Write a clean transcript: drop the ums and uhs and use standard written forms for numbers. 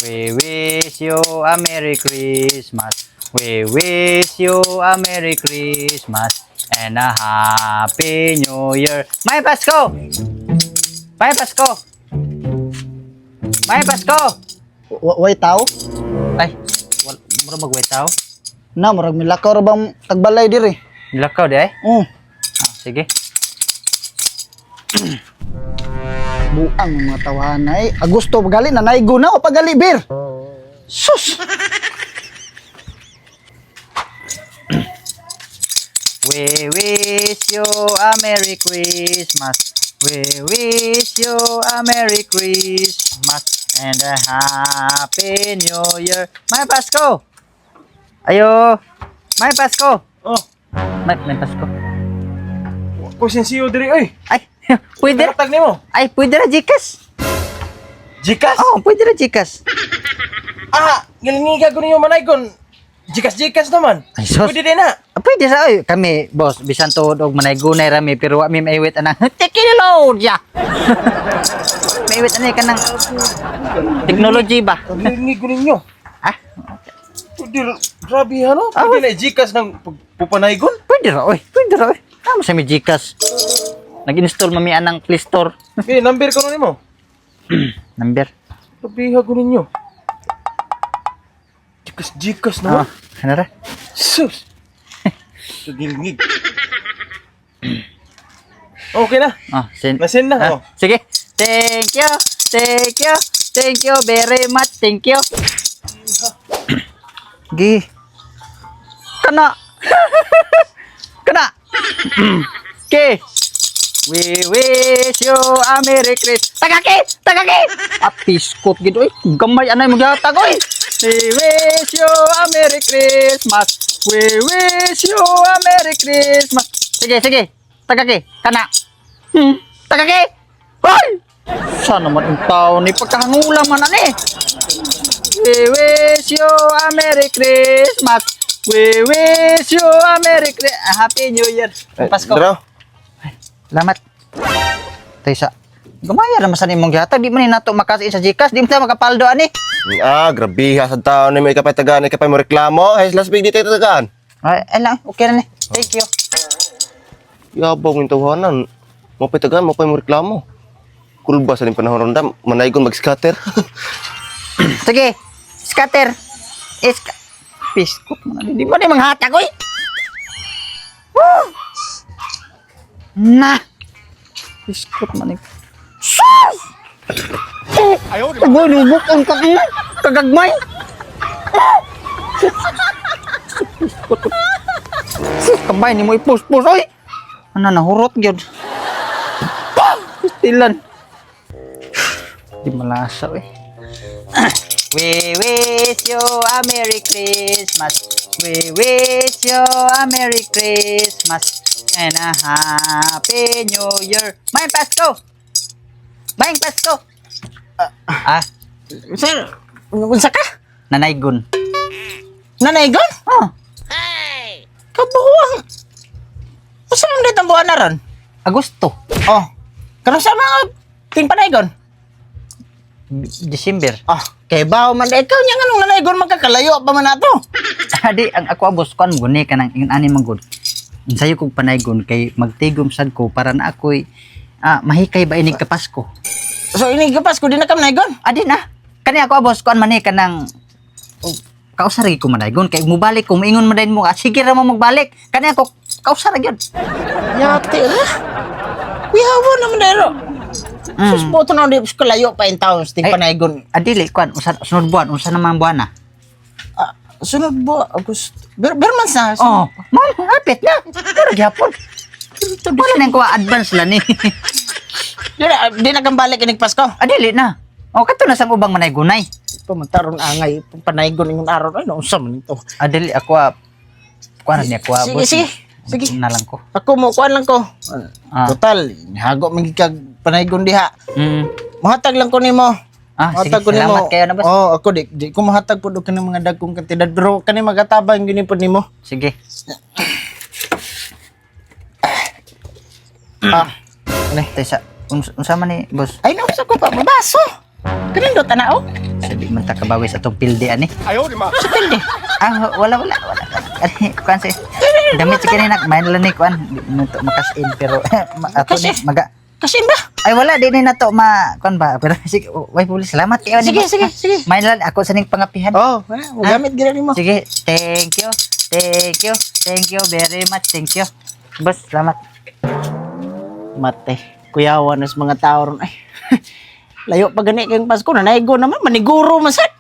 We wish you a Merry Christmas. We wish you a Merry Christmas and a Happy New Year. May Pasko! May Pasko! May Pasko! Way tao? Ay, mura mag-wait tao? Na, murag milakaw ra bang tagbalay diri. Nilakaw di ay? Sige. Buang mga tawanay. Agosto pagali na naigo na o pagali bir. Sus! We wish you a Merry Christmas. We wish you a Merry Christmas and a Happy New Year. May Pasko! Ayo! May Pasko! Oh, May Pasko. kusensiyo diri oy. Ay! Pwede na! Tag nimo. Ay! Pwede na Gcash! Jikas. Oo! Pwede na Gcash! Gilingiga ko ninyo manaygon. Jikas naman. Ay, sus! Pwede din na. Pwede sa oy! Kami, boss, bisan tuod og manaygunay rami pero wa mi maiwit anang tekilod ya! Maiwit anay ka ng technology ba? Gilingiga ko ninyo. Ah? Pwede, grabe ano? Pwede na Jikas ng pupanaygon? Pwede ra, oy. Pwede ra, oy. Tama sa may Gcash. Nag-install mami anang Play Store. Okay, number ko nimo. Number. Grabe ko ninyo. Jikas Ah, na. ano ra? Sus. Gilingig. Okay na. Ah, send. Nasend na. Oh. Sige. Thank you. Thank you. Thank you very much. Thank you. Gi. Kana. Kana. Okay. We wish you a Merry Christmas. Tagaki! Tagaki! Apiskot gid oy. Gamay anay mo gihatag oy. We wish you a Merry Christmas. We wish you a Merry Christmas. Sige, sige. Tagaki. Kana. Tagaki. Hoy! Sana man ang tao ni pagkahangula man ani. We wish you a Merry Christmas. We wish you a Merry Christmas. Happy New Year. Pasko. Dra. Salamat. Taysa. Gamaya naman sa nimong gihatag. Di man ni nato makasiin sa Gcash. Di mo tayo makapaldo ani. Grabe ha sa tao na may kapatagaan, ikapay mo reklamo. Ay, last week di tayo tagaan. Ay lang. Okay na ni. Thank you. Yabang yung tawanan. Mapatagaan, mapay mo reklamo. Kulba sa ning panahon ronda, manaygon mag-scatter. Sige. Scatter. Piskot mo na. Di mo na manghatag oy. Woo! Na. Piskot man ni. Sus! Ayaw, nubuk ang kagagmay. Sus, kabay ni mo ipus-pus, oy. Ano, nahurot yun. Pistilan. Di malasa, oy. We wish you a Merry Christmas. We wish you a Merry Christmas and a Happy New Year. May Pasko! May Pasko! Sir, unsa ka? Nanaygon. Nanaygon? Oh, Kabuang. Usa man dito ang buwan na ron? Agosto. Oh. Karon sa mga pinpanaygon? December. Kay bawo man ikaw nya nganong nanaygon magkakalayo pa man nato. Adi, ang ako abos ko ang guni ka ng ingon ani manggod. Sayo kong panaygon kay magtigom sad ko para na ako'y mahikay ba inig kapasko. So ini gapas ko di na kam naygon. Adi na. Kani ako abos ko man ka ng kausari ko manaygon kay mubalik ko maingon man din mo sige ra mo magbalik. Kani ako kausara gyud. Yati ra. Kuyawo naman dero. Sus boto na di ko layo pa in town sting Ay. panaygon. Adili kwan sunod buwan unsa naman buwan na? Sunod bo Agosto. Berman sa. Oh, ma'am, hapit na. Pero gyapon. Wala nang kuha advance la ni. Di na kam balik inig Pasko. Adili na. O kato na sang ubang manaygunay. Pamagtaron angay panaygon ingon aron ay unsa man ito. Adili ako kuan ni ako abos. Sige. Na lang ko. Ako mo kuan lang ko. Total, hago magigag panaygon diha. Mahatag lang ko nimo. Sige, Mahatag ko salamat kayo na boss. Ako di ko mahatag po kani mga dagkong kantidad pero kani magatabang gini po nimo. Sige. Ano? Taysa, unsa man ni boss? Ay nausa ko pa mabaso. Kanino tanao? Sabi man ta kabawi sa tong pilde ani. Sa pilde. Wala. Ani kuan say. Damit sa kanina main lang ni kuan. Nato makas in pero ato ni Cash in? maga. Kasi ba? Ay wala di ni nato kuan ba pero sige way puli salamat kayo Sige, sige. Main lang ako sa ning pangapihan. Oh, magamit gina mo. Sige, thank you. Thank you very much. Thank you. Boss, salamat. Mate, kuyawan na sa mga tao ron. Ay, layo pa gani kayong Pasko na naigo naman, maniguro masad.